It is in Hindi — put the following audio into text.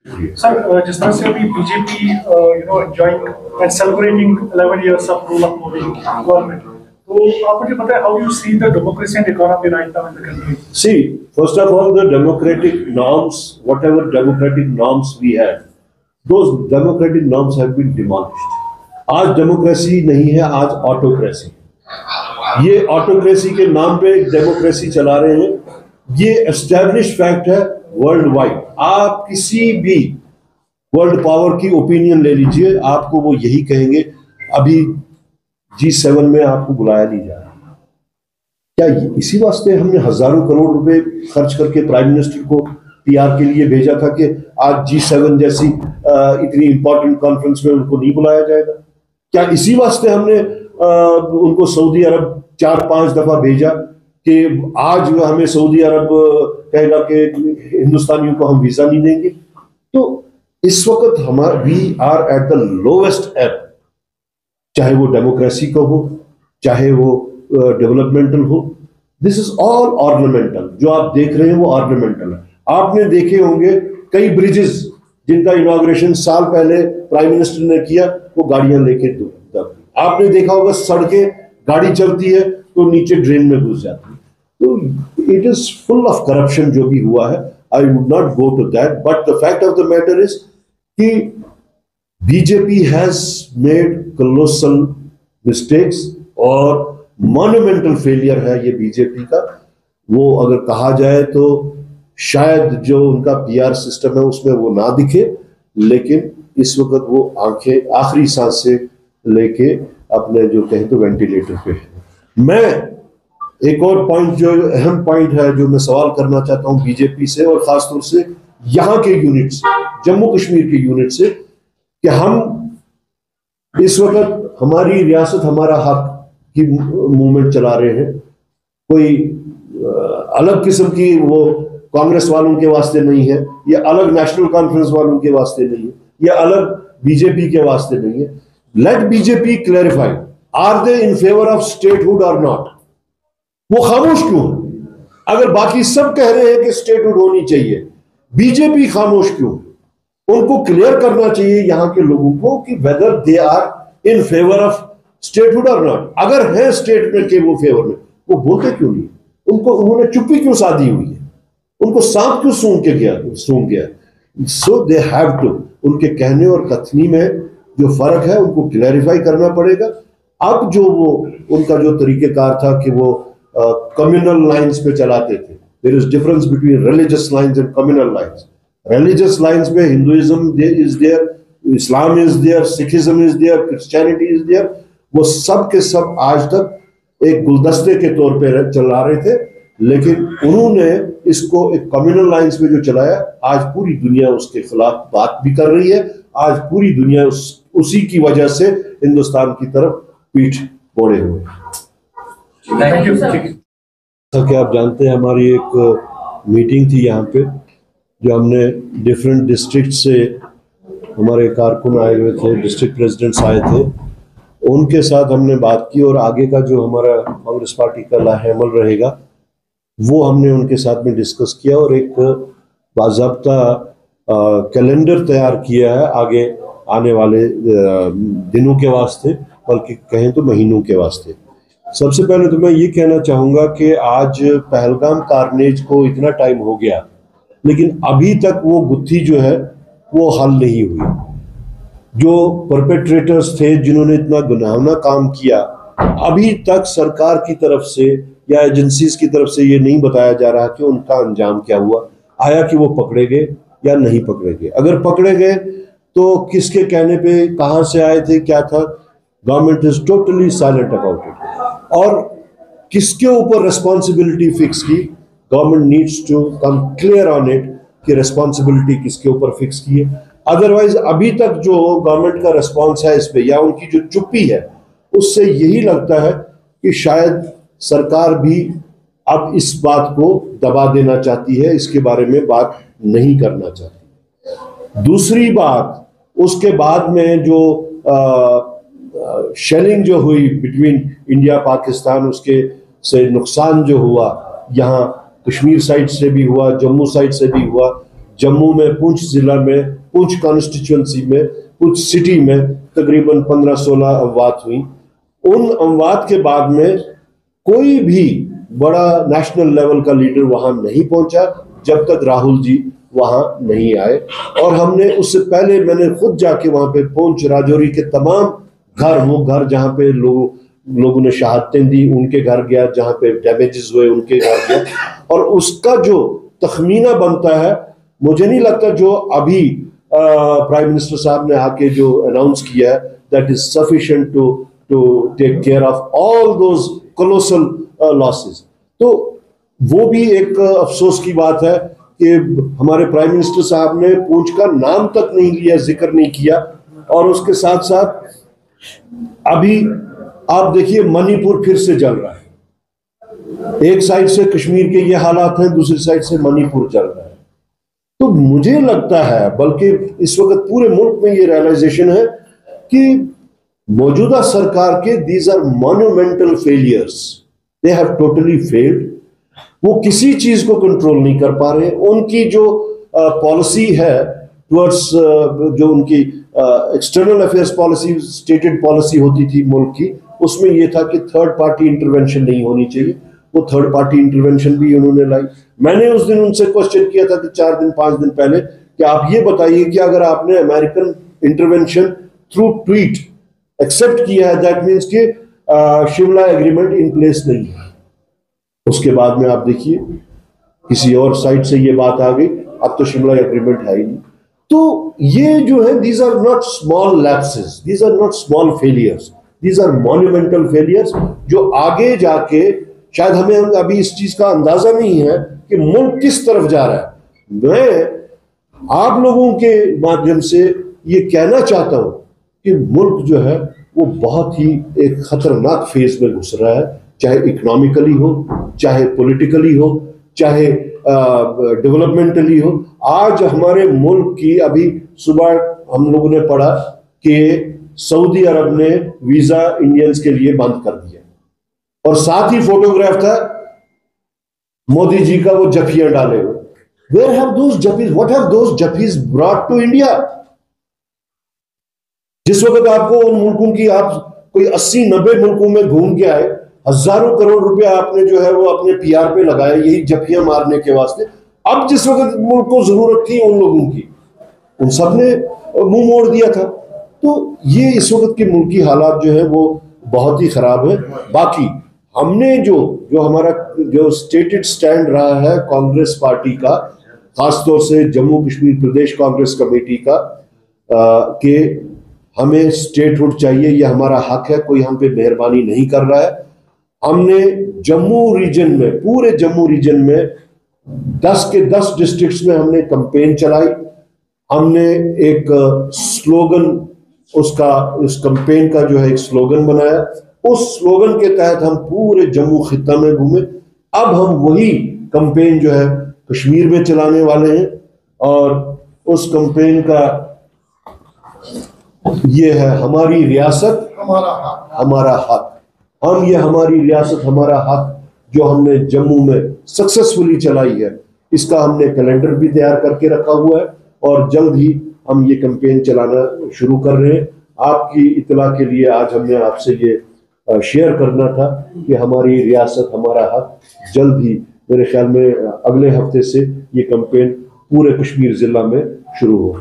सर, जिस तरह से अभी BJP enjoying and celebrating 11 years of rule of Modi government, तो आप मुझे पता है how you see the democracy and economy right now in the country? See, first of all, the democratic norms, whatever democratic norms we had, those democratic norms have been demolished. आज डेमोक्रेसी नहीं है, आज ऑटोक्रेसी। ये ऑटोक्रेसी के नाम पे डेमोक्रेसी चला रहे हैं, ये एस्टैब्लिश फैक्ट है वर्ल्ड वाइड। आप किसी भी वर्ल्ड पावर की ओपिनियन ले लीजिए, आपको वो यही कहेंगे अभी G7 में आपको बुलाया नहीं जा रहा। क्या इसी वास्ते हमने हजारों करोड़ रुपए खर्च करके प्राइम मिनिस्टर को PR के लिए भेजा था कि आज G7 जैसी इतनी इंपॉर्टेंट कॉन्फ्रेंस में उनको नहीं बुलाया जाएगा? क्या इसी वास्ते हमने उनको सऊदी अरब 4-5 दफा भेजा कि आज हमें सऊदी अरब कहेगा कि हिंदुस्तानियों को हम वीजा नहीं देंगे? तो इस वक्त we are at the lowest ebb, चाहे वो डेमोक्रेसी का हो, चाहे वो डेवलपमेंटल हो। This is all ornamental. जो आप देख रहे हैं वो ऑर्नामेंटल है। आपने देखे होंगे कई ब्रिजेस जिनका इनॉग्रेशन साल पहले प्राइम मिनिस्टर ने किया, वो गाड़ियां लेके दब। आपने देखा होगा सड़कें, गाड़ी चलती है तो नीचे ड्रेन में घुस जाती है। तो it is full of corruption जो भी हुआ है। I would not go to that, but the fact of the matter is कि BJP has made colossal mistakes और मॉन्यूमेंटल फेलियर है ये बीजेपी का। वो अगर कहा जाए तो शायद जो उनका PR सिस्टम है उसमें वो ना दिखे, लेकिन इस वक्त वो आंखें आखिरी सांस से लेके अपने जो कहें तो वेंटिलेटर पे है। मैं एक और पॉइंट, जो अहम पॉइंट है, जो मैं सवाल करना चाहता हूं बीजेपी से और खासतौर से यहाँ के यूनिट से, जम्मू कश्मीर के यूनिट से, कि हम इस वक्त हमारी रियासत हमारा हक की मूवमेंट चला रहे हैं। कोई अलग किस्म की वो कांग्रेस वालों के वास्ते नहीं है, या अलग नेशनल कॉन्फ्रेंस वालों के वास्ते नहीं है, या अलग बीजेपी के वास्ते नहीं है। Let BJP clarify, are they in favour of statehood और नॉट? वो खामोश क्यों है? अगर बाकी सब कह रहे हैं कि स्टेटहुड होनी चाहिए, बीजेपी खामोश क्यों? उनको क्लियर करना चाहिए यहां के लोगों को कि whether they are in favour of statehood और नॉट। अगर है स्टेटमेंट के वो फेवर में, वो बोलते क्यों नहीं? उन्होंने चुप्पी क्यों साधी हुई है? उनको सांप क्यों सूंघ गया? सो दे हैव टू, उनके कहने और कथनी में जो फर्क है उनको क्लैरिफाई करना पड़ेगा। अब जो वो उनका जो तरीकेकार था कि वो कम्युनल लाइंस पे चलाते थे, there is difference between religious lines and communal lines. Religious lines में Hinduism is there, Islam is there, Sikhism is there, Christianity is there. वो सब के सब आज तक एक गुलदस्ते के तौर पे चला रहे थे, लेकिन उन्होंने इसको एक कम्युनल लाइंस में जो चलाया, आज पूरी दुनिया उसके खिलाफ बात भी कर रही है। आज पूरी दुनिया उसी की वजह से हिंदुस्तान की तरफ पीठ मोड़े हुए। जैसा कि आप जानते हैं, हमारी एक मीटिंग थी यहाँ पे, जो हमने डिफरेंट डिस्ट्रिक्ट से हमारे कारकुन आए हुए थे, डिस्ट्रिक्ट प्रेसिडेंट्स आए थे, उनके साथ हमने बात की और आगे का जो हमारा कांग्रेस पार्टी का लाहेमल रहेगा वो हमने उनके साथ में डिस्कस किया और एक बाज़ाब्ता कैलेंडर तैयार किया है आगे आने वाले दिनों के वास्ते, बल्कि कहें तो महीनों के वास्ते। सबसे पहले तो मैं ये कहना चाहूँगा कि आज पहलगाम कारनेज को इतना टाइम हो गया, लेकिन अभी तक वो गुत्थी जो है वो हल नहीं हुई। जो परपेट्रेटर्स थे, जिन्होंने इतना गुनाहना काम किया, अभी तक सरकार की तरफ से या एजेंसीज की तरफ से ये नहीं बताया जा रहा कि उनका अंजाम क्या हुआ। आया कि वो पकड़े गए या नहीं पकड़े गए? अगर पकड़े गए तो किसके कहने पे, कहाँ से आए थे, क्या था? Government is totally silent about it. और किसके ऊपर रिस्पॉन्सिबिलिटी फिक्स की? Government needs to come clear on it कि रिस्पॉन्सिबिलिटी किसके ऊपर फिक्स की है। अदरवाइज अभी तक जो गवर्नमेंट का रिस्पॉन्स है इस पे, या उनकी जो चुप्पी है, उससे यही लगता है कि शायद सरकार भी अब इस बात को दबा देना चाहती है, इसके बारे में बात नहीं करना चाहती। दूसरी बात, उसके बाद में जो शेलिंग जो हुई बिटवीन इंडिया पाकिस्तान, उसके से नुकसान जो हुआ, यहाँ कश्मीर साइड से भी हुआ, जम्मू साइड से भी हुआ, जम्मू में पुंछ जिला में, पुंछ कॉन्स्टिट्यूंसी में, पुंछ सिटी में तकरीबन 15-16 अमवात हुई। उन अमवात के बाद में कोई भी बड़ा नेशनल लेवल का लीडर वहां नहीं पहुंचा जब तक राहुल जी वहां नहीं आए। और हमने उससे पहले मैंने खुद जाके वहां पे पुंछ राजौरी के तमाम घर, वो घर जहां पे लोगों ने शहादतें दी उनके घर गया, जहां पे डैमेजेस हुए उनके घर गया। और उसका जो तखमीना बनता है, मुझे नहीं लगता जो अभी प्राइम मिनिस्टर साहब ने आके जो अनाउंस किया है that is sufficient to take care of all those colossal losses. तो वो भी एक अफसोस की बात है कि हमारे प्राइम मिनिस्टर साहब ने पुंछ का नाम तक नहीं लिया, जिक्र नहीं किया। और उसके साथ साथ अभी आप देखिए मणिपुर फिर से जल रहा है। एक साइड से कश्मीर के ये हालात हैं, दूसरी साइड से मणिपुर जल रहा है। तो मुझे लगता है, बल्कि इस वक्त पूरे मुल्क में ये रियलाइजेशन है कि मौजूदा सरकार के these are monumental failures, they have totally failed. वो किसी चीज को कंट्रोल नहीं कर पा रहे। उनकी जो पॉलिसी है टुवर्ड्स जो उनकी external affairs policy, stated policy होती थी मुल्क की, उसमें यह था कि थर्ड पार्टी इंटरवेंशन नहीं होनी चाहिए। वो थर्ड पार्टी इंटरवेंशन भी उन्होंने लाई। मैंने उस दिन उनसे क्वेश्चन किया था कि 4 दिन 5 दिन पहले कि आप ये बताइए कि अगर आपने American intervention through tweet accept किया है, दैट मीन्स कि शिमला एग्रीमेंट इन प्लेस नहीं है। उसके बाद में आप देखिए किसी और साइड से ये बात आ गई, अब तो शिमला एग्रीमेंट है ही नहीं। तो ये जो है, these are not small lapses, these are not small failures, these are monumental failures जो आगे जाके शायद हमें अभी इस चीज का अंदाजा नहीं है कि मुल्क किस तरफ जा रहा है। मैं आप लोगों के माध्यम से ये कहना चाहता हूं कि मुल्क जो है वो बहुत ही एक खतरनाक फेज में घुस रहा है, चाहे इकोनॉमिकली हो, चाहे पॉलिटिकली हो, चाहे डेवलपमेंटली हो। आज हमारे मुल्क की, अभी सुबह हम लोगों ने पढ़ा कि सऊदी अरब ने वीजा इंडियंस के लिए बंद कर दिया, और साथ ही फोटोग्राफ था मोदी जी का, वो जफियां डाले हुए। Where have those jhappis, what have those jhappis brought to India? जिस वक्त आपको उन मुल्कों की, आप कोई 80-90 मुल्कों में घूम के आए, हजारों करोड़ रुपया आपने जो है वो अपने पीआर पे लगाया यही जफियां मारने के वास्ते। अब जिस वक्त मुल्क को जरूरत थी उन लोगों की, उन सब ने मुंह मोड़ दिया था। तो ये इस वक्त की मुल्क की हालात जो है वो बहुत ही खराब है। बाकी हमने जो हमारा जो स्टेटेड स्टैंड रहा है कांग्रेस पार्टी का, खासतौर से जम्मू कश्मीर प्रदेश कांग्रेस कमेटी का, कि हमें स्टेटहुड चाहिए, ये हमारा हक है, कोई हम पे मेहरबानी नहीं कर रहा है। हमने जम्मू रीजन में, पूरे जम्मू रीजन में 10 के 10 डिस्ट्रिक्ट्स में हमने कैंपेन चलाई। हमने एक स्लोगन, उसका, उस कैंपेन का जो है एक स्लोगन बनाया। उस स्लोगन के तहत हम पूरे जम्मू खित्ता में घूमे। अब हम वही कैंपेन जो है कश्मीर में चलाने वाले हैं, और उस कैंपेन का ये है, हमारी रियासत हमारा हक। हम ये हमारी रियासत हमारा हक जो हमने जम्मू में सक्सेसफुली चलाई है, इसका हमने कैलेंडर भी तैयार करके रखा हुआ है, और जल्द ही हम ये कैंपेन चलाना शुरू कर रहे हैं। आपकी इत्तला के लिए आज हमने आपसे ये शेयर करना था कि हमारी रियासत हमारा हक, जल्द ही मेरे ख्याल में अगले हफ्ते से ये कैंपेन पूरे कश्मीर जिला में शुरू हो।